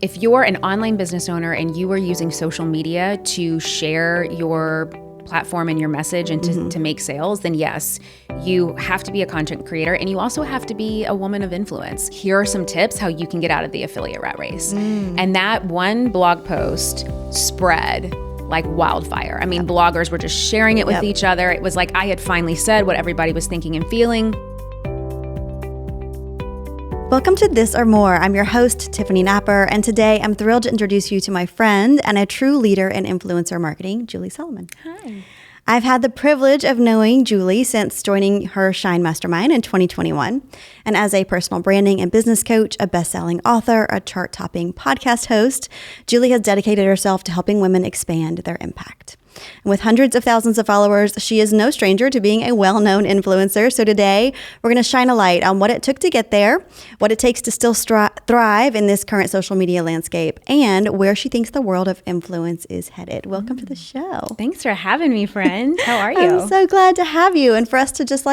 If you're an online business owner and you are using social media to share your platform and your message and to make sales, then yes, you have to be a content creator, and you also have to be a woman of influence. Here are some tips how you can get out of the affiliate rat race. And that one blog post spread like wildfire. I mean, bloggers were just sharing it with each other. It was like I had finally said what everybody was thinking and feeling. Welcome to This or More. I'm your host, Tiffany Napper, and today I'm thrilled to introduce you to my friend and a true leader in influencer marketing, Julie Solomon. Hi. I've had the privilege of knowing Julie since joining her Shine Mastermind in 2021. And as a personal branding and business coach, a best-selling author, a chart-topping podcast host, Julie has dedicated herself to helping women expand their impact. And with hundreds of thousands of followers, she is no stranger to being a well-known influencer. So today, we're going to shine a light on what it took to get there, what it takes to still thrive in this current social media landscape, and where she thinks the world of influence is headed. Welcome to the show. Thanks for having me, friend. How are you? I'm so glad to have you, and for us to just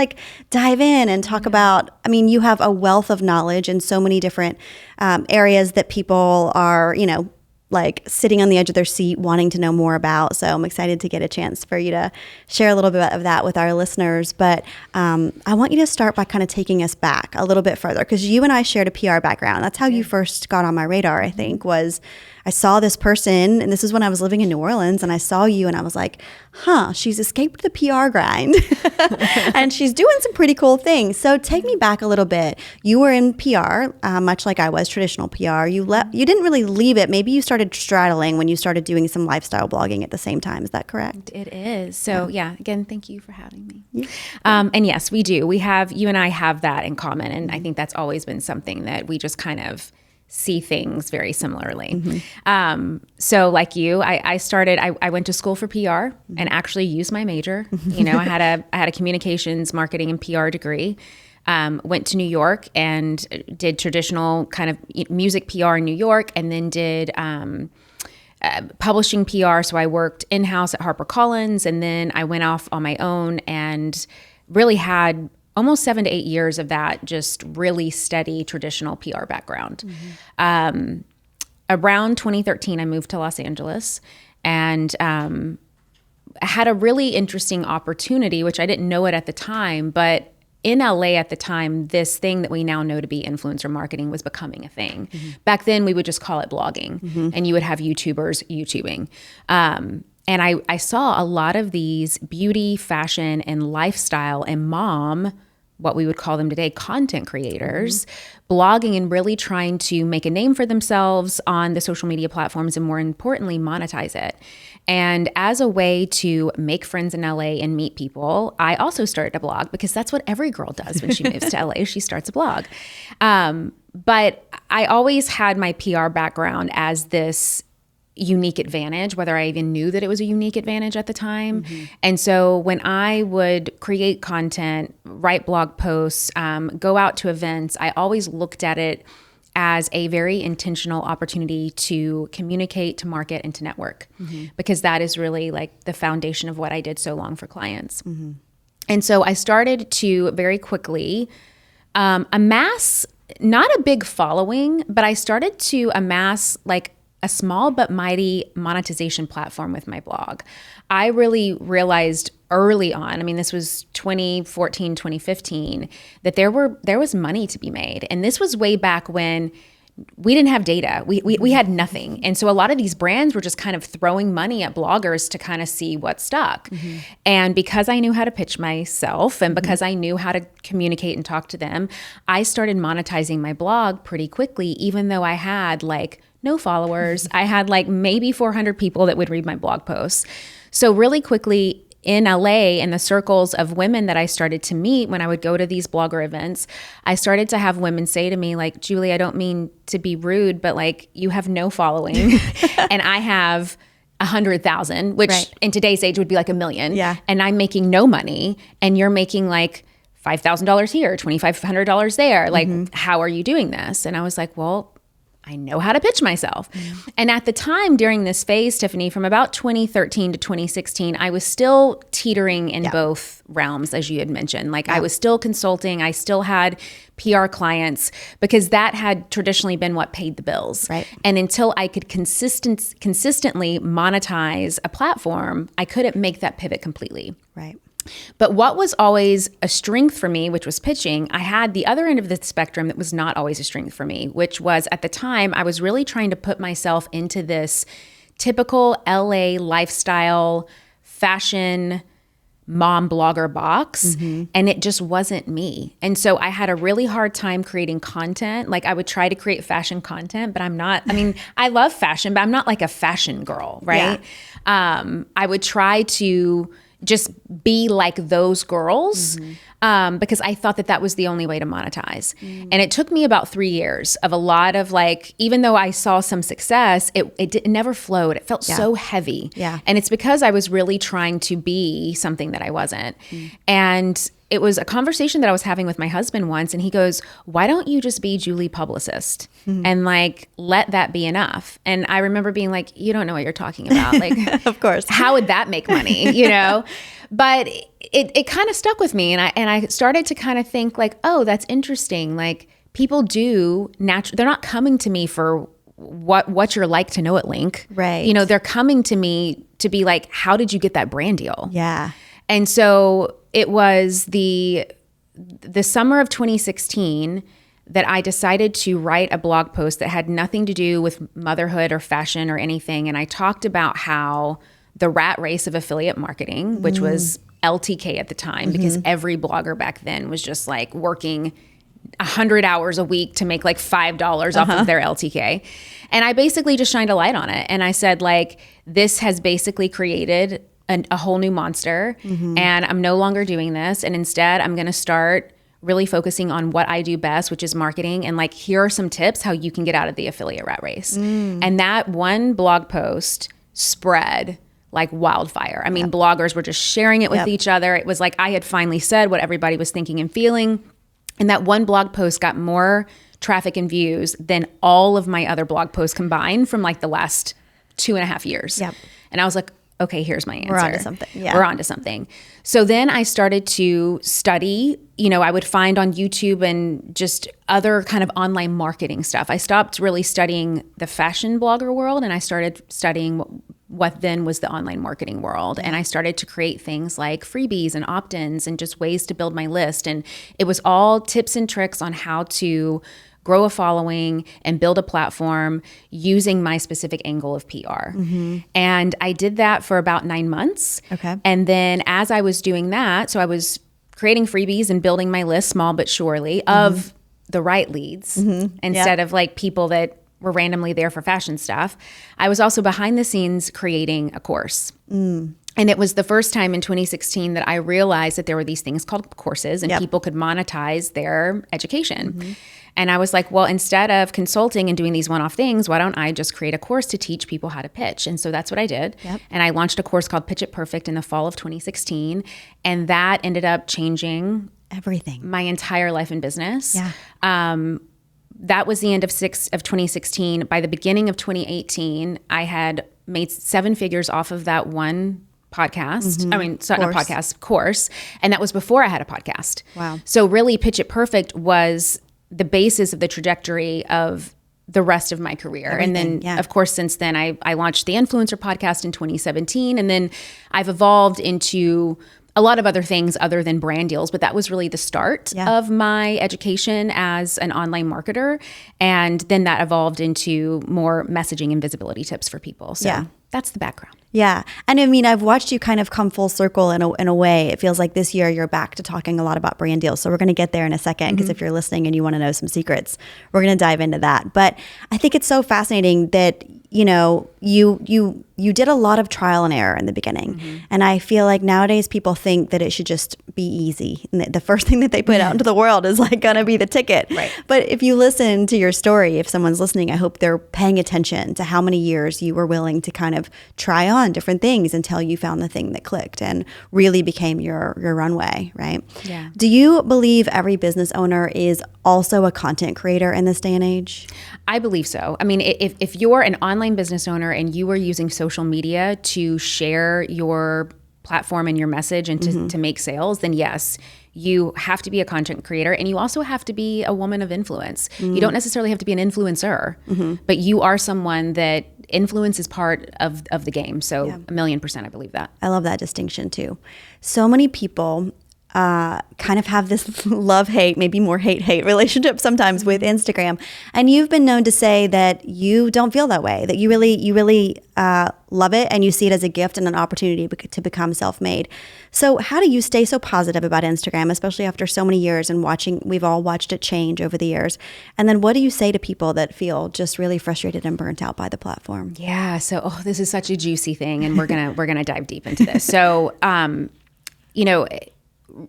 dive in and talk about, I mean, you have a wealth of knowledge in so many different areas that people are, sitting on the edge of their seat wanting to know more about. So I'm excited to get a chance for you to share a little bit of that with our listeners. But I want you to start by kind of taking us back a little bit further, because you and I shared a PR background. That's how you first got on my radar, I think, was I saw this person, and this is when I was living in New Orleans, and I saw you and I was like, she's escaped the PR grind and she's doing some pretty cool things. So take me back a little bit. You were in PR, much like I was, traditional PR. You didn't really leave it. Maybe you started straddling when you started doing some lifestyle blogging at the same time. Is that correct? It is. So again, thank you for having me. Yeah. And yes, we do. You and I have that in common. And I think that's always been something that we just kind of see things very similarly. So like you, I went to school for PR and actually used my major. I had a communications, marketing, and PR degree. Went to New York and did traditional kind of music PR in New York, and then did publishing PR. So I worked in-house at HarperCollins, and then I went off on my own and really had almost 7 to 8 years of that just really steady traditional PR background. Around 2013, I moved to Los Angeles and had a really interesting opportunity, which I didn't know it at the time, but in LA at the time, this thing that we now know to be influencer marketing was becoming a thing. Back then, we would just call it blogging, and you would have YouTubers YouTubing. And I saw a lot of these beauty, fashion, and lifestyle and mom, what we would call them today, content creators, blogging and really trying to make a name for themselves on the social media platforms, and more importantly, monetize it. And as a way to make friends in LA and meet people, I also started a blog, because that's what every girl does when she moves to LA. She starts a blog. But I always had my PR background as this unique advantage, whether I even knew that it was a unique advantage at the time. And so when I would create content, write blog posts, go out to events, I always looked at it as a very intentional opportunity to communicate, to market, and to network, because that is really like the foundation of what I did so long for clients. And so I started to very quickly amass, not a big following, but I started to amass like a small but mighty monetization platform with my blog. I really realized early on, I mean, this was 2014, 2015, that there was money to be made. And this was way back when we didn't have data. We had nothing. And so a lot of these brands were just kind of throwing money at bloggers to kind of see what stuck. And because I knew how to pitch myself, and because I knew how to communicate and talk to them, I started monetizing my blog pretty quickly, even though I had no followers. I had maybe 400 people that would read my blog posts. So really quickly in LA, and the circles of women that I started to meet when I would go to these blogger events, I started to have women say to me Julie, I don't mean to be rude, but you have no following and I have 100,000, which in today's age would be $1 million. Yeah. And I'm making no money, and you're making $5,000 here, $2,500 there. How are you doing this? And I was like, well, I know how to pitch myself. And at the time during this phase, Tiffany, from about 2013 to 2016, I was still teetering in both realms, as you had mentioned. Like I was still consulting. I still had PR clients because that had traditionally been what paid the bills. Right. And until I could consistently monetize a platform, I couldn't make that pivot completely. Right. But what was always a strength for me, which was pitching, I had the other end of the spectrum that was not always a strength for me, which was at the time, I was really trying to put myself into this typical LA lifestyle, fashion, mom blogger box, and it just wasn't me. And so I had a really hard time creating content. Like I would try to create fashion content, but I'm not, I mean, I love fashion, but I'm not like a fashion girl, right? I would try to just be like those girls because I thought that was the only way to monetize. And it took me about 3 years of a lot of like, even though I saw some success, it never flowed. It felt so heavy. Yeah. And it's because I was really trying to be something that I wasn't. And it was a conversation that I was having with my husband once, and he goes, why don't you just be Julie Publicist and like let that be enough? And I remember being like, you don't know what you're talking about. Like, Of course. how would that make money? You know? But it kind of stuck with me, and I started to kind of think like, oh, that's interesting. Like people do they're not coming to me for what you're like to know it link. Right. You know, they're coming to me to be like, how did you get that brand deal? Yeah. And so it was the summer of 2016 that I decided to write a blog post that had nothing to do with motherhood or fashion or anything. And I talked about how the rat race of affiliate marketing, which was LTK at the time, because every blogger back then was just like working 100 hours a week to make like $5 off of their LTK. And I basically just shined a light on it. And I said, like, this has basically created a whole new monster, and I'm no longer doing this. And instead, I'm going to start really focusing on what I do best, which is marketing. And like, here are some tips how you can get out of the affiliate rat race. And that one blog post spread like wildfire. I mean, bloggers were just sharing it with each other. It was like I had finally said what everybody was thinking and feeling. And that one blog post got more traffic and views than all of my other blog posts combined from like the last 2.5 years. Yep. And I was like, okay, here's my answer. We're onto something. Yeah. We're onto something. So then I started to study, you know, I would find on YouTube and just other kind of online marketing stuff. I stopped really studying the fashion blogger world, and I started studying what then was the online marketing world. And I started to create things like freebies and opt-ins and just ways to build my list. And it was all tips and tricks on how to grow a following and build a platform using my specific angle of PR. And I did that for about 9 months. Okay. And then as I was doing that, so I was creating freebies and building my list small but surely of the right leads instead of like people that were randomly there for fashion stuff. I was also behind the scenes creating a course. And it was the first time in 2016 that I realized that there were these things called courses, and people could monetize their education. And I was like, well, instead of consulting and doing these one-off things, why don't I just create a course to teach people how to pitch? And so that's what I did. And I launched a course called Pitch It Perfect in the fall of 2016. And that ended up changing Everything. my entire life and business. Yeah. That was the end of 2016. By the beginning of 2018, I had made 7 figures off of that one podcast. I mean, not podcast, course. And that was before I had a podcast. Wow. So really Pitch It Perfect was the basis of the trajectory of the rest of my career. And then of course, since then I launched the Influencer Podcast in 2017. And then I've evolved into a lot of other things other than brand deals, but that was really the start of my education as an online marketer. And then that evolved into more messaging and visibility tips for people. So that's the background. Yeah. And I mean, I've watched you kind of come full circle in a way. It feels like this year you're back to talking a lot about brand deals. So we're going to get there in a second, because if you're listening and you want to know some secrets, we're going to dive into that. But I think it's so fascinating that, you know, you you did a lot of trial and error in the beginning. And I feel like nowadays people think that it should just be easy. And the first thing that they put out into the world is like going to be the ticket. Right. But if you listen to your story, if someone's listening, I hope they're paying attention to how many years you were willing to kind of try on different things until you found the thing that clicked and really became your runway, right? Yeah. Do you believe every business owner is also a content creator in this day and age? I believe so. I mean, if you're an online business owner and you are using social media to share your platform and your message and to make sales, then yes, you have to be a content creator, and you also have to be a woman of influence. You don't necessarily have to be an influencer, but you are someone that influence is part of the game. So 1,000,000% I believe that. I love that distinction too. So many people kind of have this love-hate, maybe more hate-hate relationship sometimes with Instagram. And you've been known to say that you don't feel that way, that you really love it and you see it as a gift and an opportunity to become self-made. So how do you stay so positive about Instagram, especially after so many years and we've all watched it change over the years? And then what do you say to people that feel just really frustrated and burnt out by the platform? Yeah. So, this is such a juicy thing, and we're gonna dive deep into this. So,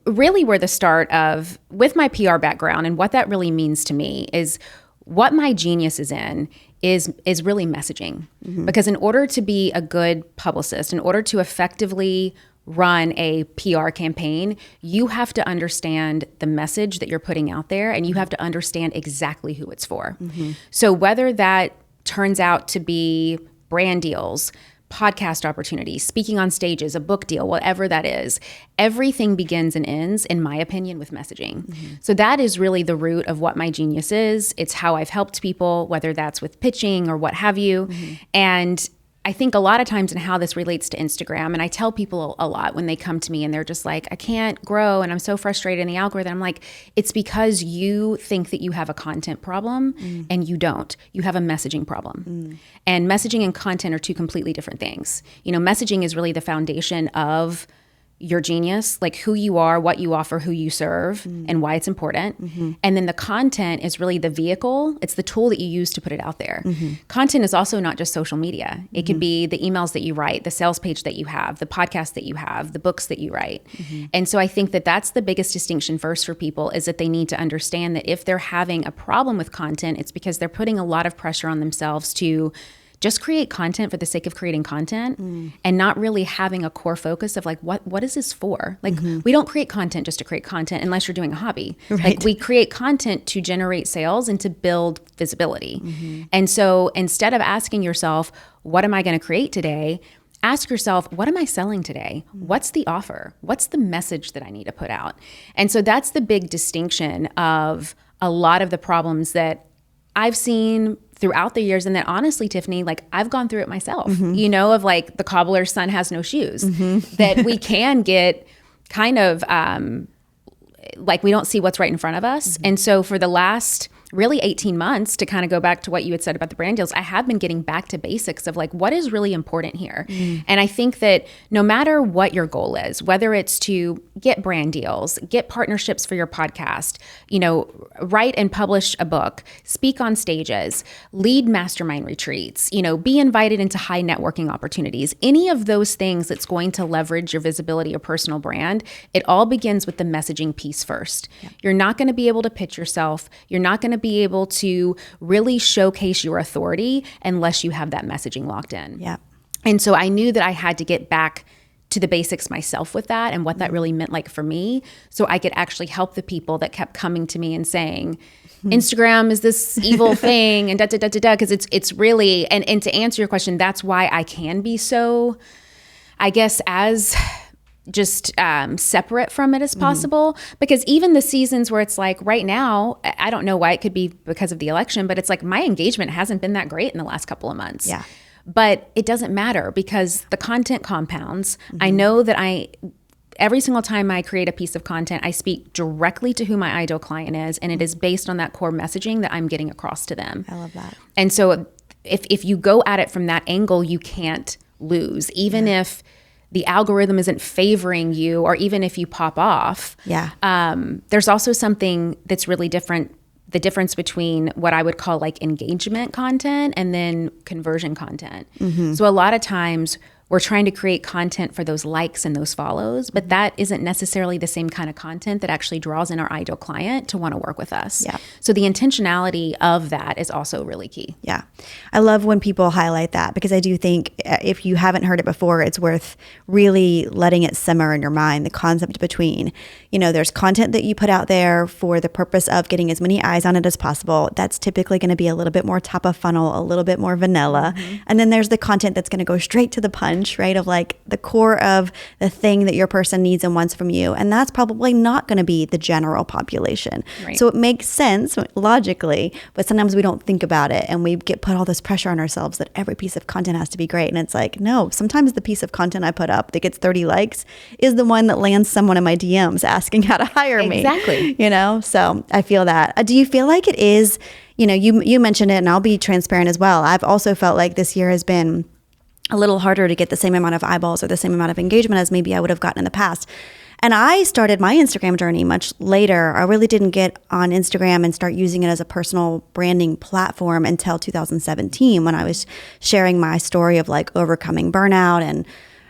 really where the start of, with my PR background and what that really means to me is what my genius is in is really messaging. Because in order to be a good publicist, in order to effectively run a PR campaign, you have to understand the message that you're putting out there, and you have to understand exactly who it's for. So whether that turns out to be brand deals, podcast opportunities, speaking on stages, a book deal, whatever that is, everything begins and ends, in my opinion, with messaging. So that is really the root of what my genius is. It's how I've helped people, whether that's with pitching or what have you. And I think a lot of times in how this relates to Instagram, and I tell people a lot when they come to me and they're just like, I can't grow and I'm so frustrated in the algorithm. I'm like, it's because you think that you have a content problem and you don't. You have a messaging problem. And messaging and content are two completely different things. Messaging is really the foundation of your genius, like who you are, what you offer, who you serve, and why it's important. And then the content is really the vehicle. It's the tool that you use to put it out there. Content is also not just social media. It could be the emails that you write, the sales page that you have, the podcast that you have, the books that you write. And so I think that that's the biggest distinction first for people, is that they need to understand that if they're having a problem with content, it's because they're putting a lot of pressure on themselves to just create content for the sake of creating content and not really having a core focus of like, what is this for? Like, we don't create content just to create content unless you're doing a hobby. Right. Like, we create content to generate sales and to build visibility. And so instead of asking yourself, what am I going to create today? Ask yourself, what am I selling today? What's the offer? What's the message that I need to put out? And so that's the big distinction of a lot of the problems that I've seen throughout the years. And that honestly, Tiffany, like I've gone through it myself, of like the cobbler's son has no shoes, that we can get kind of like we don't see what's right in front of us. And so for the last really 18 months, to kind of go back to what you had said about the brand deals, I have been getting back to basics of like, what is really important here? And I think that no matter what your goal is, whether it's to get brand deals, get partnerships for your podcast, write and publish a book, speak on stages, lead mastermind retreats, be invited into high networking opportunities, any of those things that's going to leverage your visibility or personal brand, it all begins with the messaging piece first. You're not going to be able to pitch yourself. You're not going to be able to really showcase your authority unless you have that messaging locked in. Yeah. And so I knew that I had to get back to the basics myself with that and what that really meant like for me, so I could actually help the people that kept coming to me and saying, Instagram is this evil thing and because it's really, and to answer your question, that's why I can be so, I guess, as just separate from it as possible, because even the seasons where it's like right now, I don't know why, it could be because of the election, but it's like my engagement hasn't been that great in the last couple of months. Yeah. But it doesn't matter because the content compounds. I know that every single time I create a piece of content, I speak directly to who my ideal client is, and it is based on that core messaging that I'm getting across to them. I love that. And so if you go at it from that angle, you can't lose, even if the algorithm isn't favoring you, or even if you pop off. Yeah. There's also something that's really different the difference between what I would call like engagement content and then conversion content. So a lot of times we're trying to create content for those likes and those follows, but that isn't necessarily the same kind of content that actually draws in our ideal client to want to work with us. Yeah. So the intentionality of that is also really key. Yeah. I love when people highlight that, because I do think if you haven't heard it before, it's worth really letting it simmer in your mind. The concept between, there's content that you put out there for the purpose of getting as many eyes on it as possible. That's typically going to be a little bit more top of funnel, a little bit more vanilla. And then there's the content that's going to go straight to the punch, right? Of like the core of the thing that your person needs and wants from you. And that's probably not going to be the general population. Right. So it makes sense logically, but sometimes we don't think about it and we put all this pressure on ourselves that every piece of content has to be great. And it's like, no, sometimes the piece of content I put up that gets 30 likes is the one that lands someone in my DMs asking how to hire me. Exactly. So I feel that. Do you feel like it is, you mentioned it, and I'll be transparent as well. I've also felt like this year has been a little harder to get the same amount of eyeballs or the same amount of engagement as maybe I would have gotten in the past. And I started my Instagram journey much later. I really didn't get on Instagram and start using it as a personal branding platform until 2017, when I was sharing my story of like overcoming burnout and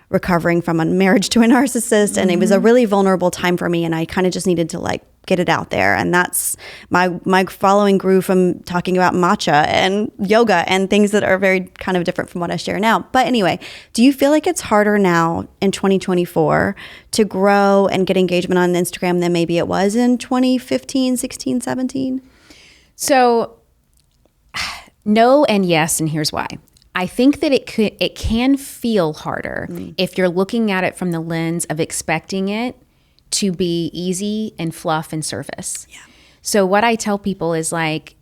recovering from a marriage to a narcissist. And it was a really vulnerable time for me. And I kind of just needed to like get it out there. And that's my following grew from talking about matcha and yoga and things that are very kind of different from what I share now. But anyway, do you feel like it's harder now in 2024 to grow and get engagement on Instagram than maybe it was in 2015, 16, 17? So no and yes, and here's why. I think that it can feel harder if you're looking at it from the lens of expecting it to be easy and fluff and surface. Yeah. So what I tell people is like,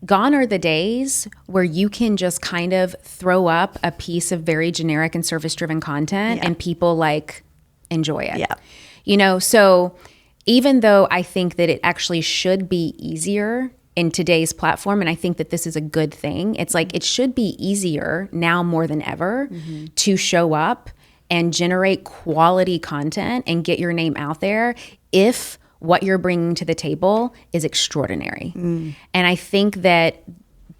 gone are the days where you can just kind of throw up a piece of very generic and service-driven content and people like enjoy it. Yeah. So even though I think that it actually should be easier in today's platform, and I think that this is a good thing, it's like it should be easier now more than ever to show up and generate quality content and get your name out there if what you're bringing to the table is extraordinary. And I think that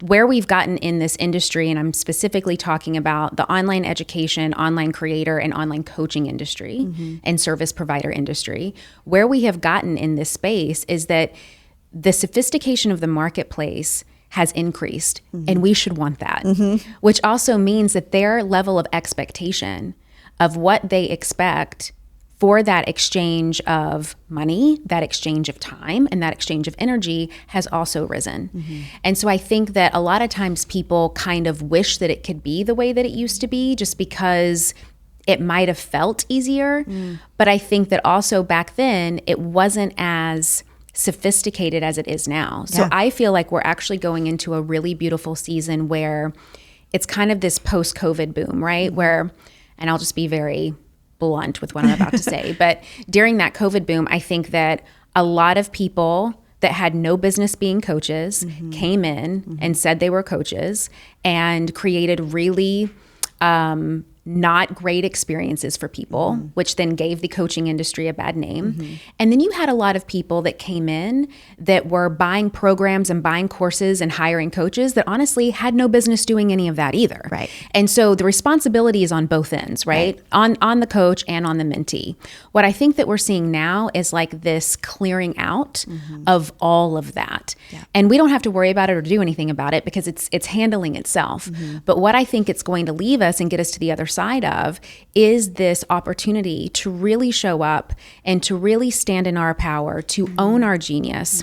where we've gotten in this industry, and I'm specifically talking about the online education, online creator, and online coaching industry and service provider industry, where we have gotten in this space is that the sophistication of the marketplace has increased, and we should want that, which also means that their level of expectation of what they expect for that exchange of money, that exchange of time, and that exchange of energy has also risen. And so I think that a lot of times people kind of wish that it could be the way that it used to be just because it might have felt easier. But I think that also back then it wasn't as sophisticated as it is now. So I feel like we're actually going into a really beautiful season where it's kind of this post-COVID boom, right? Where, and I'll just be very blunt with what I'm about to say, but during that COVID boom, I think that a lot of people that had no business being coaches came in and said they were coaches and created really not great experiences for people, which then gave the coaching industry a bad name. And then you had a lot of people that came in that were buying programs and buying courses and hiring coaches that honestly had no business doing any of that either. Right. And so the responsibility is on both ends, right? On the coach and on the mentee. What I think that we're seeing now is like this clearing out of all of that. And we don't have to worry about it or do anything about it because it's handling itself. But what I think it's going to leave us and get us to the other side of is this opportunity to really show up and to really stand in our power, to own our genius,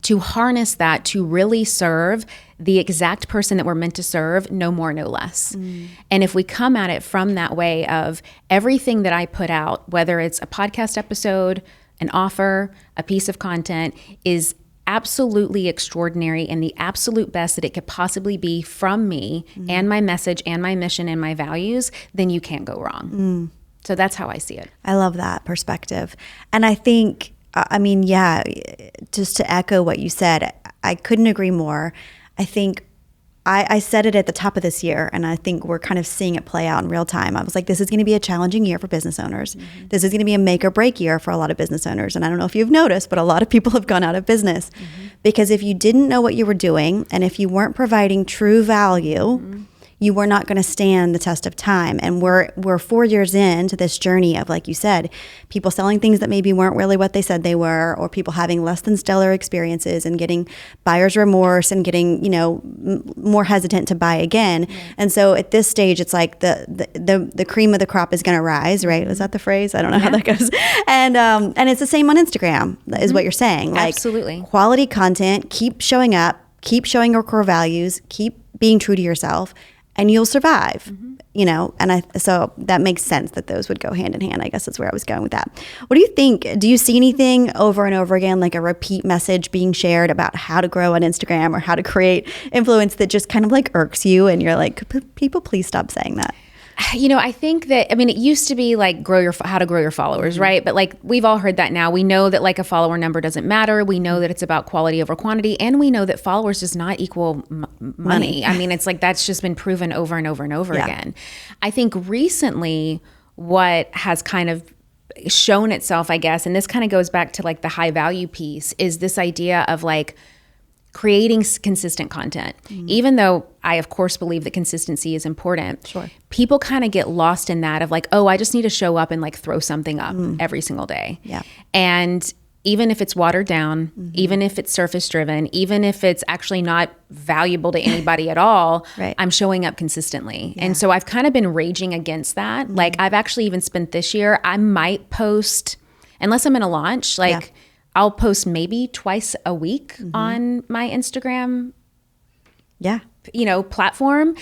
to harness that, to really serve the exact person that we're meant to serve, no more, no less. And if we come at it from that way of everything that I put out, whether it's a podcast episode, an offer, a piece of content, is absolutely extraordinary and the absolute best that it could possibly be from me and my message and my mission and my values, then you can't go wrong. So that's how I see it. I love that perspective. And I think, just to echo what you said, I couldn't agree more. I think I said it at the top of this year, and I think we're kind of seeing it play out in real time. I was like, this is going to be a challenging year for business owners. This is going to be a make or break year for a lot of business owners. And I don't know if you've noticed, but a lot of people have gone out of business because if you didn't know what you were doing and if you weren't providing true value, you were not going to stand the test of time. And we're 4 years into this journey of, like you said, people selling things that maybe weren't really what they said they were, or people having less than stellar experiences and getting buyer's remorse and getting, more hesitant to buy again. And so at this stage, it's like the cream of the crop is going to rise, right? Is that the phrase? I don't know how that goes. And it's the same on Instagram, is what you're saying. Like, Absolutely. Quality content, keep showing up, keep showing your core values, keep being true to yourself, and you'll survive, so that makes sense that those would go hand in hand. I guess that's where I was going with that. What do you think? Do you see anything over and over again, like a repeat message being shared about how to grow on Instagram or how to create influence that just kind of like irks you and you're like, people, please stop saying that? I think that, it used to be like how to grow your followers, right? But like we've all heard that now. We know that like a follower number doesn't matter. We know that it's about quality over quantity. And we know that followers does not equal money. It's like that's just been proven over and over and over again. I think recently what has kind of shown itself, I guess, and this kind of goes back to like the high value piece, is this idea of like creating consistent content. Even though I, of course, believe that consistency is important, people kind of get lost in that of like, oh, I just need to show up and like throw something up every single day. Yeah. And even if it's watered down, even if it's surface driven, even if it's actually not valuable to anybody at all, I'm showing up consistently. Yeah. And so I've kind of been raging against that. Like I've actually even spent this year, I might post, unless I'm in a launch, I'll post maybe twice a week on my Instagram platform.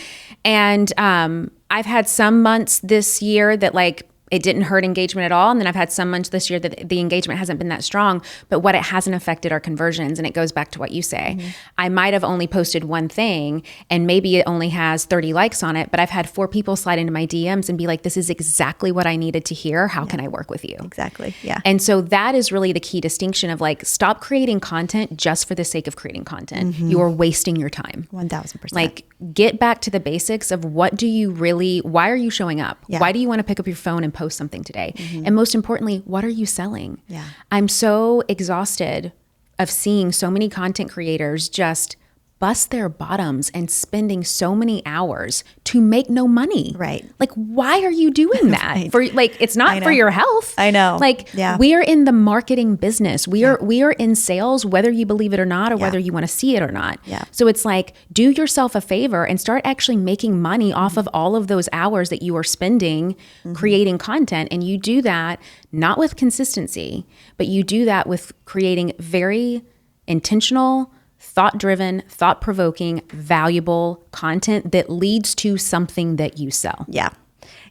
And I've had some months this year that like it didn't hurt engagement at all. And then I've had some months this year that the engagement hasn't been that strong, but what it hasn't affected our conversions. And it goes back to what you say. I might have only posted one thing and maybe it only has 30 likes on it, but I've had 4 people slide into my DMs and be like, this is exactly what I needed to hear. How can I work with you? Exactly. Yeah. And so that is really the key distinction of like, stop creating content just for the sake of creating content. You are wasting your time. 1000%. Like get back to the basics of why are you showing up? Yeah. Why do you want to pick up your phone and post something today? And most importantly, what are you selling? Yeah. I'm so exhausted of seeing so many content creators just bust their bottoms and spending so many hours to make no money. Right. Like, why are you doing that? For like, it's not for your health. I know. Like, we are in the marketing business. We are in sales, whether you believe it or not, or whether you want to see it or not. Yeah. So it's like, do yourself a favor and start actually making money off of all of those hours that you are spending creating content. And you do that not with consistency, but you do that with creating very intentional, thought-driven, thought-provoking, valuable content that leads to something that you sell. Yeah.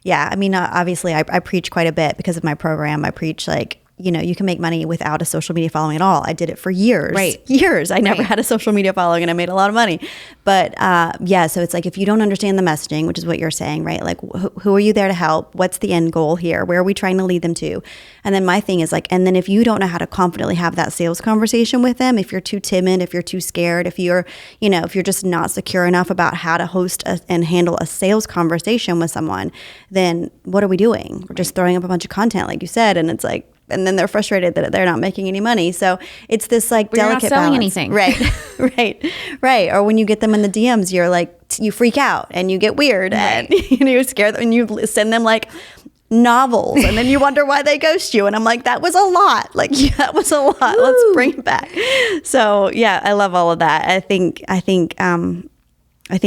Yeah. Obviously I preach quite a bit because of my program. I preach like, you can make money without a social media following at all. I did it for years. Years. I never had a social media following and I made a lot of money. But so it's like if you don't understand the messaging, which is what you're saying, right? Like who are you there to help? What's the end goal here? Where are we trying to lead them to? And then my thing is like, and then if you don't know how to confidently have that sales conversation with them, if you're too timid, if you're too scared, if you're just not secure enough about how to host and handle a sales conversation with someone, then what are we doing? We're just throwing up a bunch of content, like you said, and it's like, and then they're frustrated that they're not making any money. So it's this like delicate you're not selling balance. anything. Right. Or when you get them in the DMs, you're like, you freak out and you get weird and you're scared and you send them like novels and then you wonder why they ghost you. And I'm like, that was a lot. Like, that was a lot. Woo. Let's bring it back. So yeah, I love all of that. I think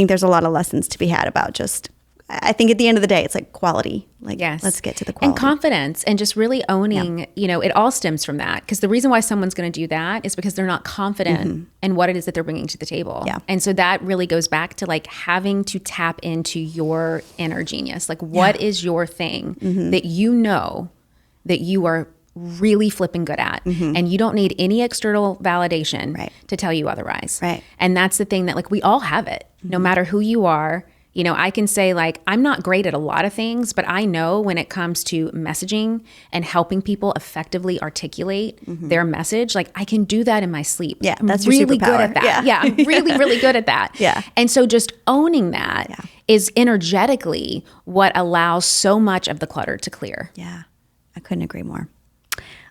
there's a lot of lessons to be had about just, I think at the end of the day, it's like quality. Like, let's get to the quality. And confidence and just really owning, it all stems from that. Because the reason why someone's going to do that is because they're not confident in what it is that they're bringing to the table. Yeah. And so that really goes back to like having to tap into your inner genius. Like what is your thing that you know that you are really flipping good at and you don't need any external validation to tell you otherwise. Right. And that's the thing that like we all have it, no matter who you are. You know, I can say like, I'm not great at a lot of things, but I know when it comes to messaging and helping people effectively articulate their message, like I can do that in my sleep. Yeah, I'm that's your really good superpower. at that. Yeah, I'm really, really good at that. Yeah. And so just owning that is energetically what allows so much of the clutter to clear. Yeah, I couldn't agree more.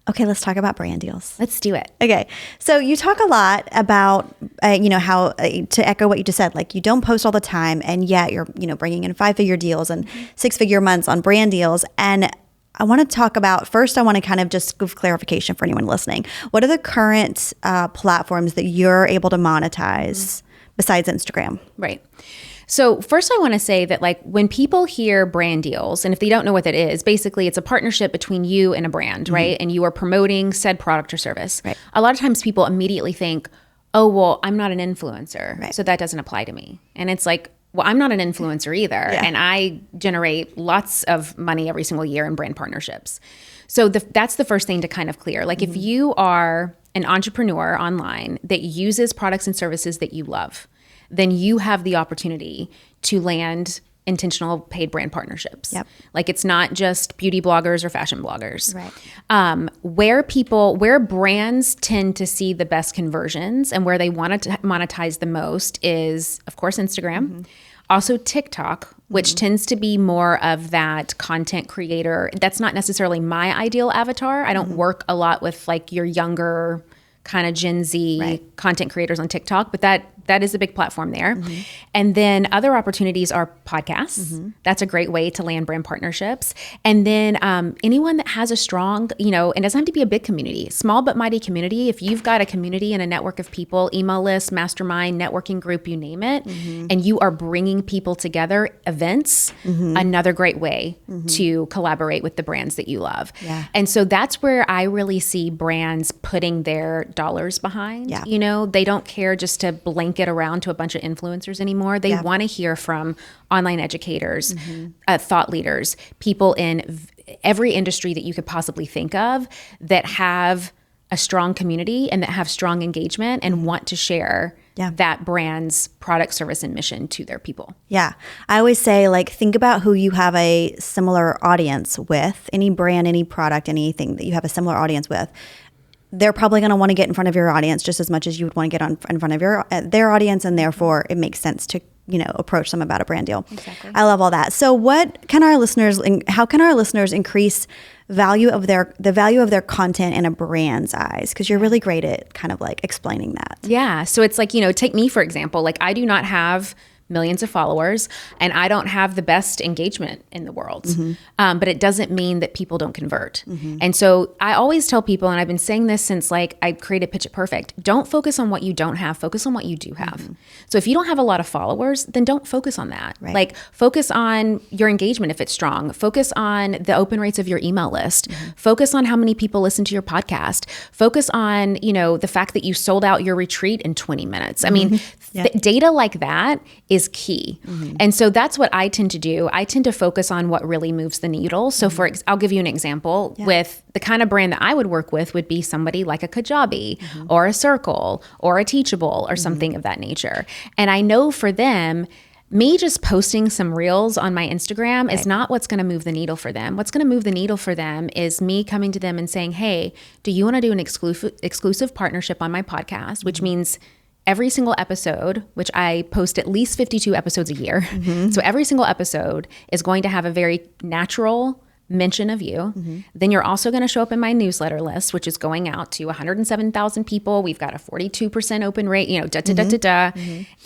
Okay, let's talk about brand deals. Let's do it. Okay, so you talk a lot about, how to echo what you just said, like you don't post all the time, and yet you're, bringing in 5-figure deals and 6-figure months on brand deals. And I want to talk about, first, I want to kind of just give clarification for anyone listening. What are the current platforms that you're able to monetize besides Instagram? Right. So first I want to say that like when people hear brand deals, and if they don't know what that is, basically it's a partnership between you and a brand, right? And you are promoting said product or service. Right. A lot of times people immediately think, oh, well, I'm not an influencer, Right. so that doesn't apply to me. And it's like, well, I'm not an influencer either. And I generate lots of money every single year in brand partnerships. So that's the first thing to kind of clear. Like if you are an entrepreneur online that uses products and services that you love, then you have the opportunity to land intentional paid brand partnerships. Yep. Like it's not just beauty bloggers or fashion bloggers. Right. Where brands tend to see the best conversions and where they want to monetize the most is, of course, Instagram. Also TikTok, which tends to be more of that content creator. That's not necessarily my ideal avatar. I don't work a lot with like your younger kind of Gen Z content creators on TikTok, but that is a big platform there. And then other opportunities are podcasts. That's a great way to land brand partnerships. And then anyone that has a strong, and it doesn't have to be a big community, small but mighty community. If you've got a community and a network of people, email list, mastermind, networking group, you name it, and you are bringing people together, events, another great way to collaborate with the brands that you love. Yeah. And so that's where I really see brands putting their dollars behind. Yeah. They don't care just to blanket around to a bunch of influencers anymore. They want to hear from online educators, thought leaders, people in every industry that you could possibly think of that have a strong community and that have strong engagement and want to share that brand's product, service, and mission to their people. Yeah. I always say, like, think about who you have a similar audience with, any brand, any product, anything that you have a similar audience with. They're probably going to want to get in front of your audience just as much as you would want to get in front of their audience, and therefore it makes sense to approach them about a brand deal. Exactly. I love all that. So how can our listeners increase the value of their content in a brand's eyes? Because you're really great at kind of like explaining that. Yeah. So it's like, take me, for example. Like I do not have millions of followers and I don't have the best engagement in the world. But it doesn't mean that people don't convert. And so I always tell people, and I've been saying this since like I created Pitch It Perfect, don't focus on what you don't have, focus on what you do have. So if you don't have a lot of followers, then don't focus on that. Right. Like focus on your engagement if it's strong, focus on the open rates of your email list, focus on how many people listen to your podcast, focus on, the fact that you sold out your retreat in 20 minutes. I mean, data like that is key. And so that's what I tend to do. I tend to focus on what really moves the needle. So I'll give you an example with the kind of brand that I would work with would be somebody like a Kajabi or a Circle or a Teachable or something of that nature. And I know for them, me just posting some reels on my Instagram is not what's going to move the needle for them. What's going to move the needle for them is me coming to them and saying, hey, do you want to do an exclusive partnership on my podcast, which means every single episode, which I post at least 52 episodes a year. So every single episode is going to have a very natural mention of you. Then you're also going to show up in my newsletter list, which is going out to 107,000 people. We've got a 42% open rate,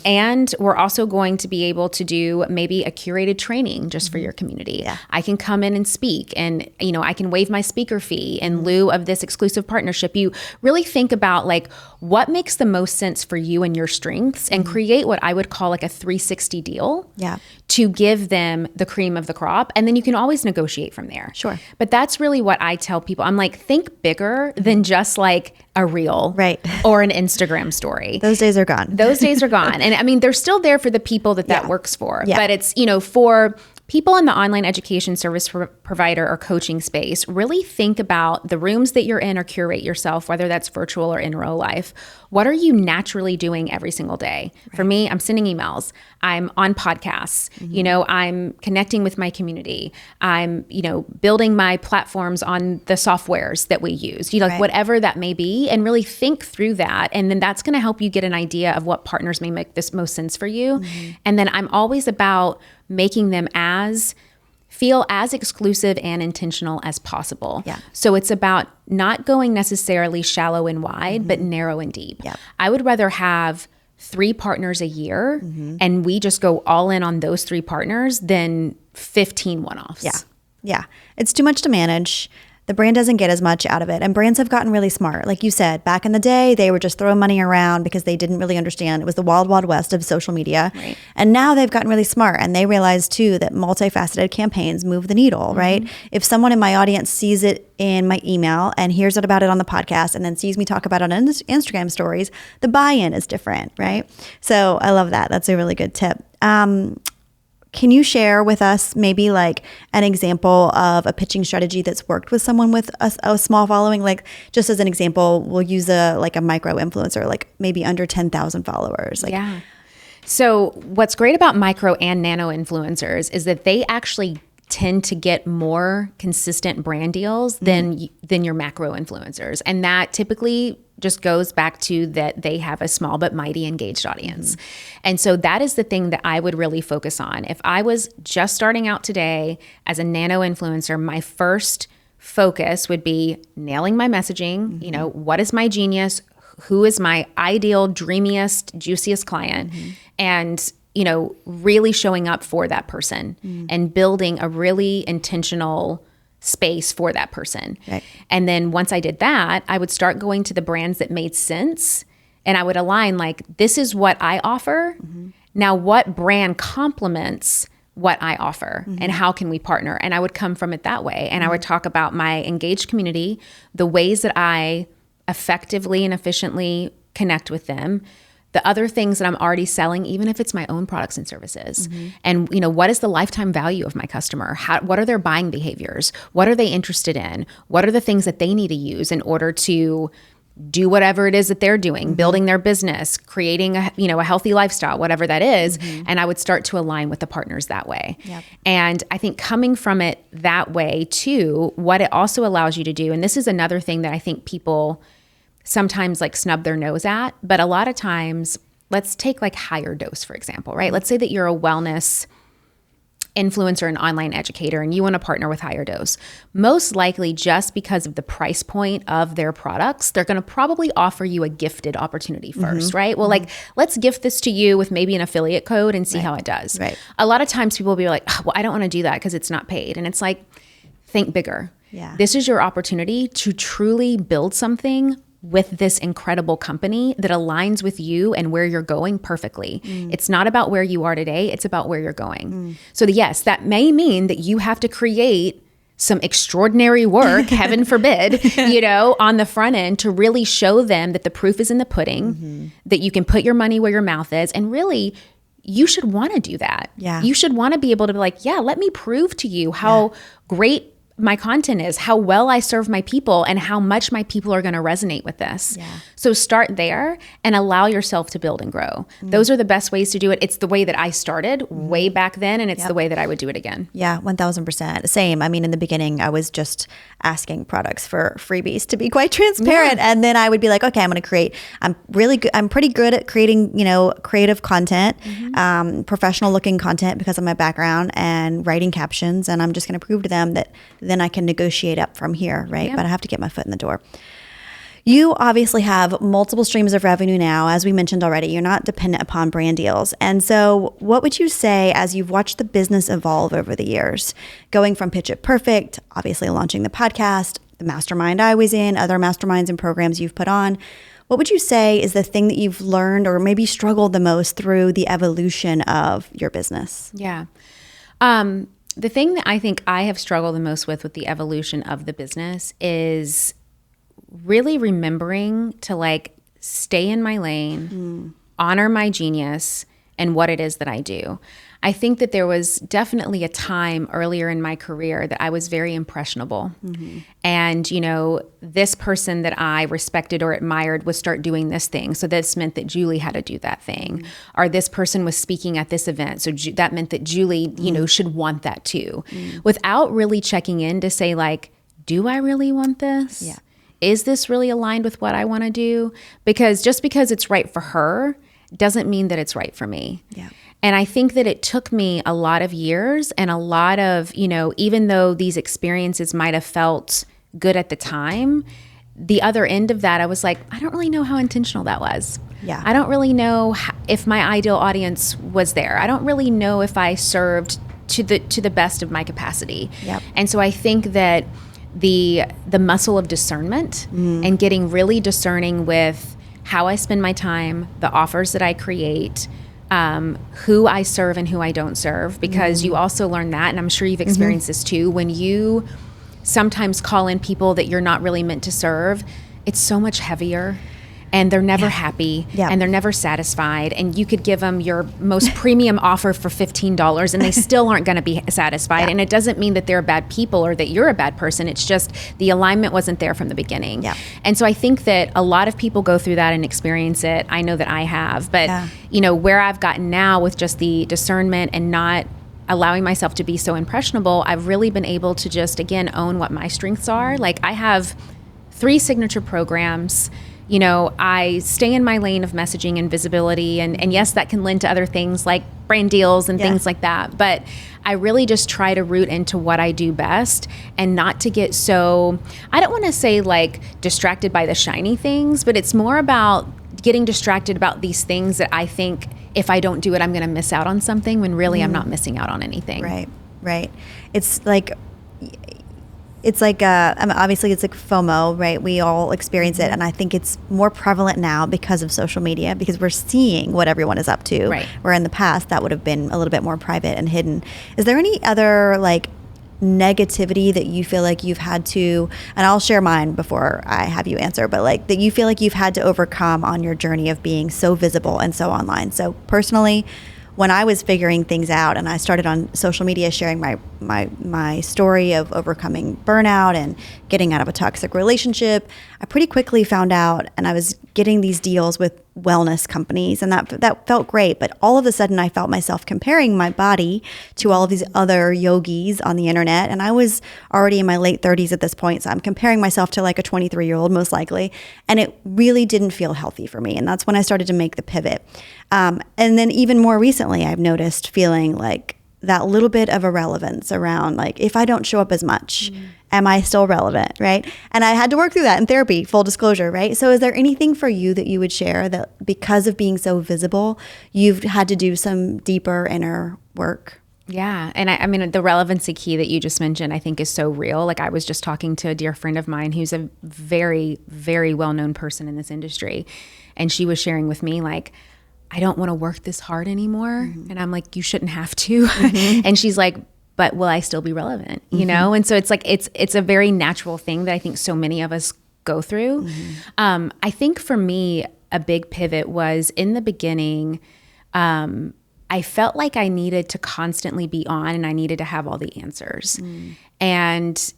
And we're also going to be able to do maybe a curated training just for your community. I can come in and speak and, I can waive my speaker fee in lieu of this exclusive partnership. You really think about like what makes the most sense for you and your strengths and create what I would call like a 360 deal to give them the cream of the crop. And then you can always negotiate from there. Sure. But that's really what I tell people. I'm like, think bigger than just like a reel or an Instagram story. Those days are gone. Those days are gone. And I mean, they're still there for the people that works for. Yeah. But it's, for people in the online education service provider or coaching space, really think about the rooms that you're in or curate yourself, whether that's virtual or in real life. What are you naturally doing every single day? Right. For me, I'm sending emails. I'm on podcasts. I'm connecting with my community. I'm, building my platforms on the softwares that we use, like whatever that may be, and really think through that. And then that's going to help you get an idea of what partners may make this most sense for you. And then I'm always about making them feel as exclusive and intentional as possible. Yeah. So it's about not going necessarily shallow and wide, but narrow and deep. Yeah. I would rather have 3 partners a year and we just go all in on those 3 partners than 15 one-offs. Yeah. Yeah. It's too much to manage. The brand doesn't get as much out of it. And brands have gotten really smart. Like you said, back in the day, they were just throwing money around because they didn't really understand. It was the wild, wild west of social media. Right. And now they've gotten really smart and they realize too that multifaceted campaigns move the needle, right? If someone in my audience sees it in my email and hears about it on the podcast and then sees me talk about it on Instagram stories, the buy-in is different, right? So I love that. That's a really good tip. Can you share with us maybe like an example of a pitching strategy that's worked with someone with a small following? Like just as an example, we'll use a micro influencer, like maybe under 10,000 followers. Yeah. So what's great about micro and nano influencers is that they actually tend to get more consistent brand deals than your macro influencers. And that typically just goes back to that they have a small but mighty engaged audience. And so that is the thing that I would really focus on. If I was just starting out today as a nano influencer, my first focus would be nailing my messaging. What is my genius? Who is my ideal, dreamiest, juiciest client? And really showing up for that person and building a really intentional space for that person. Right. And then once I did that, I would start going to the brands that made sense and I would align like, this is what I offer. Now, what brand complements what I offer and how can we partner? And I would come from it that way. And I would talk about my engaged community, the ways that I effectively and efficiently connect with them, the other things that I'm already selling, even if it's my own products and services. And, what is the lifetime value of my customer? What are their buying behaviors? What are they interested in? What are the things that they need to use in order to do whatever it is that they're doing, building their business, creating a healthy lifestyle, whatever that is. And I would start to align with the partners that way. Yep. And I think coming from it that way too, what it also allows you to do, and this is another thing that I think people sometimes like snub their nose at, but a lot of times, let's take like Higher Dose, for example, right? Let's say that you're a wellness influencer and online educator and you want to partner with Higher Dose. Most likely just because of the price point of their products, they're going to probably offer you a gifted opportunity first, right? Well, like, let's gift this to you with maybe an affiliate code and see how it does. Right. A lot of times people will be like, well, I don't want to do that because it's not paid. And it's like, think bigger. Yeah. This is your opportunity to truly build something with this incredible company that aligns with you and where you're going perfectly. It's not about where you are today, it's about where you're going. So yes, that may mean that you have to create some extraordinary work, heaven forbid, on the front end to really show them that the proof is in the pudding, that you can put your money where your mouth is. And really, you should want to do that. Yeah. You should want to be able to be like, yeah, let me prove to you how great my content is, how well I serve my people, and how much my people are going to resonate with this. Yeah. So start there and allow yourself to build and grow. Those are the best ways to do it. It's the way that I started way back then, and it's the way that I would do it again. Yeah, 1000%. Same. I mean, in the beginning, I was just asking products for freebies to be quite transparent. Yeah. And then I would be like, okay, I'm really good. I'm pretty good at creating, creative content, professional looking content because of my background and writing captions. And I'm just going to prove to them that then I can negotiate up from here, right? Yep. But I have to get my foot in the door. You obviously have multiple streams of revenue now, as we mentioned already. You're not dependent upon brand deals. And so what would you say as you've watched the business evolve over the years, going from Pitch It Perfect, obviously launching the podcast, the mastermind I was in, other masterminds and programs you've put on, what would you say is the thing that you've learned or maybe struggled the most through the evolution of your business? Yeah. The thing that I think I have struggled the most with the evolution of the business is really remembering to like stay in my lane, honor my genius and what it is that I do. I think that there was definitely a time earlier in my career that I was very impressionable. And, this person that I respected or admired would start doing this thing. So this meant that Julie had to do that thing. Or this person was speaking at this event. So that meant that Julie, should want that too. Without really checking in to say, like, do I really want this? Yeah. Is this really aligned with what I want to do? Because just because it's right for her doesn't mean that it's right for me. Yeah. And I think that it took me a lot of years and a lot of, even though these experiences might have felt good at the time, the other end of that, I was like, I don't really know how intentional that was. Yeah. I don't really know if my ideal audience was there. I don't really know if I served to the best of my capacity. Yep. And so I think that the muscle of discernment and getting really discerning with how I spend my time, the offers that I create, who I serve and who I don't serve, because you also learn that, and I'm sure you've experienced this too, when you sometimes call in people that you're not really meant to serve, it's so much heavier. And they're never happy, and they're never satisfied. And you could give them your most premium offer for $15, and they still aren't going to be satisfied. And it doesn't mean that they're bad people or that you're a bad person. It's just the alignment wasn't there from the beginning. Yeah. And so I think that a lot of people go through that and experience it. I know that I have. But, where I've gotten now with just the discernment and not allowing myself to be so impressionable, I've really been able to just, again, own what my strengths are. Like, I have 3 signature programs. I stay in my lane of messaging and visibility. And yes, that can lend to other things like brand deals and things like that. But I really just try to root into what I do best and not to get so, I don't want to say like distracted by the shiny things, but it's more about getting distracted about these things that I think if I don't do it, I'm going to miss out on something, when really I'm not missing out on anything. Right. It's like obviously it's like FOMO, right? We all experience it. And I think it's more prevalent now because of social media, because we're seeing what everyone is up to. Right. Where in the past that would have been a little bit more private and hidden. Is there any other like negativity that you feel like you've had to, and I'll share mine before I have you answer, but like that you feel like you've had to overcome on your journey of being so visible and so online? So personally, when I was figuring things out and I started on social media sharing my story of overcoming burnout and getting out of a toxic relationship, I pretty quickly found out, and I was getting these deals with wellness companies, and that felt great. But all of a sudden I felt myself comparing my body to all of these other yogis on the internet. And I was already in my late 30s at this point. So I'm comparing myself to like a 23-year-old most likely. And it really didn't feel healthy for me. And that's when I started to make the pivot. And then even more recently, I've noticed feeling like that little bit of irrelevance around like, if I don't show up as much, am I still relevant, right? And I had to work through that in therapy, full disclosure, right? So is there anything for you that you would share that because of being so visible, you've had to do some deeper inner work? Yeah. And I mean, the relevancy key that you just mentioned, I think is so real. Like, I was just talking to a dear friend of mine who's a very, very well-known person in this industry. And she was sharing with me, like, I don't want to work this hard anymore. And I'm like, you shouldn't have to. And she's like, but will I still be relevant? You know? And so it's like, it's a very natural thing that I think so many of us go through. I think for me, a big pivot was in the beginning, I felt like I needed to constantly be on and I needed to have all the answers. And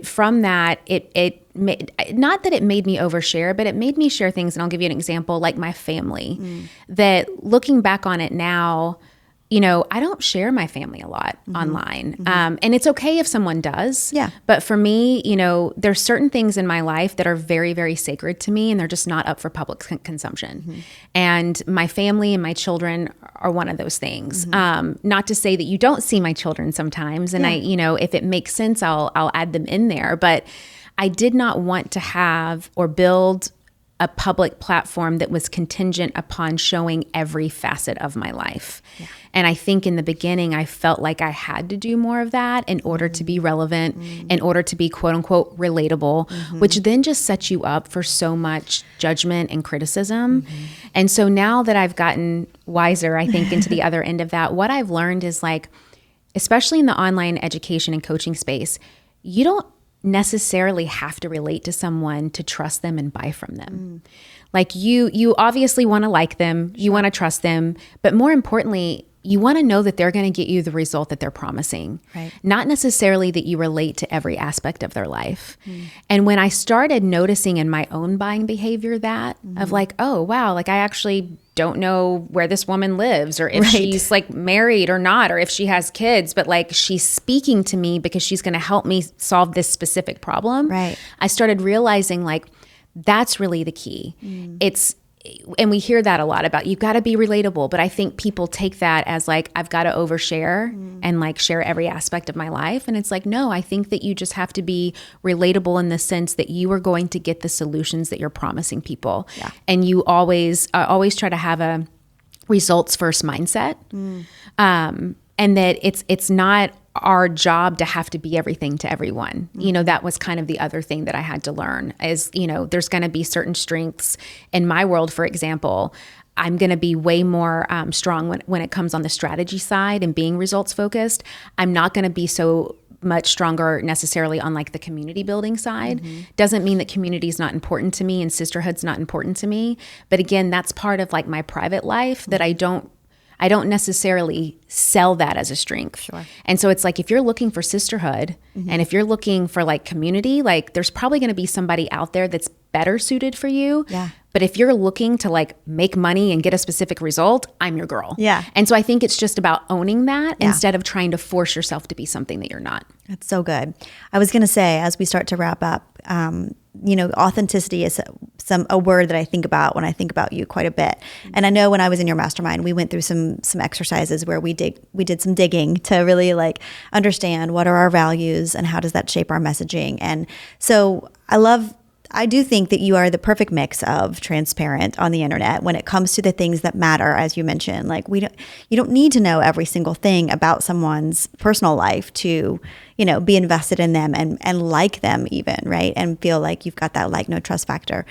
from that, it not that it made me overshare, but it made me share things. And I'll give you an example, like my family, that looking back on it now, you know, I don't share my family a lot online. And it's okay if someone does. Yeah. But for me, you know, there's certain things in my life that are very, very sacred to me, and they're just not up for public consumption. And my family and my children are one of those things. Not to say that you don't see my children sometimes. And I, you know, if it makes sense, I'll add them in there. But I did not want to have or build a public platform that was contingent upon showing every facet of my life. And I think in the beginning, I felt like I had to do more of that in order to be relevant, in order to be quote unquote relatable, which then just sets you up for so much judgment and criticism. And so now that I've gotten wiser, I think, into the other end of that, what I've learned is, like, especially in the online education and coaching space, you don't necessarily have to relate to someone to trust them and buy from them. Like, you obviously want to like them, you want to trust them, but more importantly, you want to know that they're going to get you the result that they're promising. Right. Not necessarily that you relate to every aspect of their life. And when I started noticing in my own buying behavior that of like, oh, wow, like I actually don't know where this woman lives or if she's like married or not, or if she has kids, but like she's speaking to me because she's going to help me solve this specific problem. Right. I started realizing like that's really the key. And we hear that a lot about you've got to be relatable, but I think people take that as like, I've got to overshare and like share every aspect of my life. And it's like, no, I think that you just have to be relatable in the sense that you are going to get the solutions that you're promising people. Yeah. And you always try to have a results first mindset. And that it's not our job to have to be everything to everyone. You know, that was kind of the other thing that I had to learn is, you know, there's going to be certain strengths in my world. For example, I'm going to be way more strong when it comes on the strategy side and being results focused. I'm not going to be so much stronger necessarily on like the community building side. Doesn't mean that community is not important to me and sisterhood's not important to me. But again, that's part of like my private life that I don't necessarily sell that as a strength. Sure. And so it's like, if you're looking for sisterhood and if you're looking for like community, like there's probably going to be somebody out there that's better suited for you. Yeah. But if you're looking to like make money and get a specific result, I'm your girl. Yeah. And so I think it's just about owning that instead of trying to force yourself to be something that you're not. That's so good. I was going to say, as we start to wrap up, you know, authenticity is a word that I think about when I think about you quite a bit. And I know when I was in your mastermind, we went through some exercises where we did some digging to really like understand what are our values and how does that shape our messaging. And so I do think that you are the perfect mix of transparent on the internet when it comes to the things that matter, as you mentioned. Like you don't need to know every single thing about someone's personal life to, you know, be invested in them and like them even, right? And feel like you've got that like no trust factor.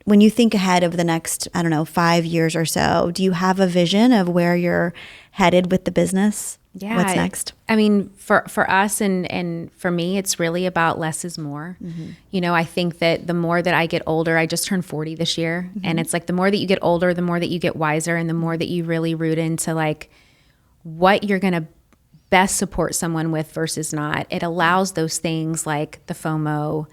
When you think ahead of the next, I don't know, 5 years or so, do you have a vision of where you're headed with the business? Yeah. What's next? I mean, for us and for me, it's really about less is more. You know, I think that the more that I get older, I just turned 40 this year. And it's like the more that you get older, the more that you get wiser and the more that you really root into like what you're going to best support someone with versus not. It allows those things like the FOMO,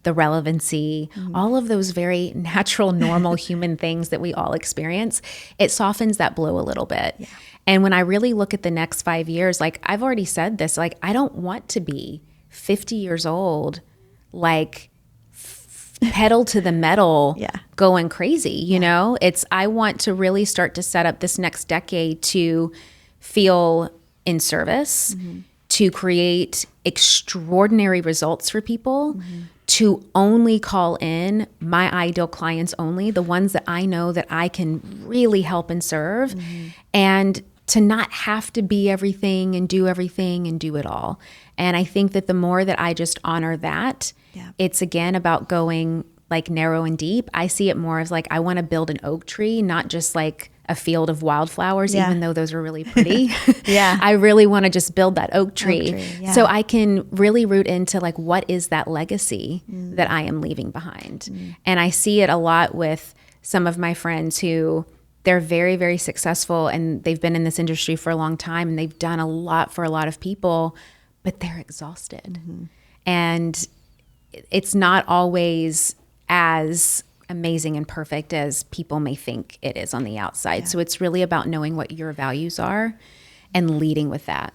the relevancy, all of those very natural, normal human things that we all experience. It softens that blow a little bit. Yeah. And when I really look at the next 5 years, like I've already said this, like I don't want to be 50 years old, like pedal to the metal, going crazy, you know? I want to really start to set up this next decade to feel in service, to create extraordinary results for people, to only call in my ideal clients only, the ones that I know that I can really help and serve, and to not have to be everything and do it all. And I think that the more that I just honor that, it's again about going like narrow and deep. I see it more as like, I want to build an oak tree, not just like a field of wildflowers, even though those are really pretty. I really want to just build that oak tree. So I can really root into like, what is that legacy that I am leaving behind? And I see it a lot with some of my friends who they're very, very successful and they've been in this industry for a long time and they've done a lot for a lot of people, but they're exhausted. And it's not always as amazing and perfect as people may think it is on the outside. So it's really about knowing what your values are and leading with that.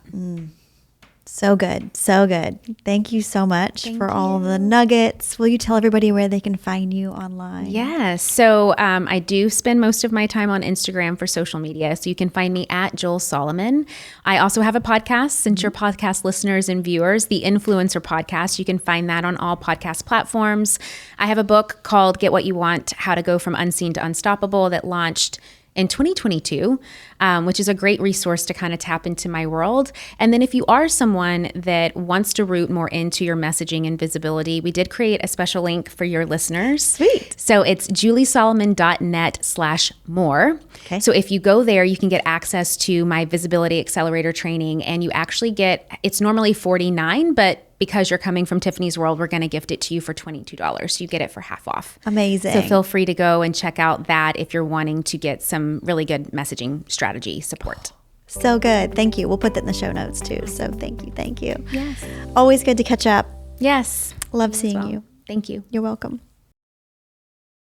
So good. So good. Thank you so much for all the nuggets. Will you tell everybody where they can find you online? Yes. So I do spend most of my time on Instagram for social media. So you can find me at Joel Solomon. I also have a podcast, since you're podcast listeners and viewers, the Influencer Podcast. You can find that on all podcast platforms. I have a book called Get What You Want, How to Go From Unseen to Unstoppable that launched in 2022, which is a great resource to kind of tap into my world. And then if you are someone that wants to root more into your messaging and visibility, we did create a special link for your listeners. Sweet. So it's juliesolomon.net/more. Okay. So if you go there, you can get access to my Visibility Accelerator training, and you actually get, it's normally $49, but because you're coming from Tiffany's World, we're going to gift it to you for $22. You get it for half off. Amazing. So feel free to go and check out that if you're wanting to get some really good messaging strategy support. So good. Thank you. We'll put that in the show notes too. So thank you. Thank you. Yes. Always good to catch up. Yes. Love seeing you. Thank you. You're welcome.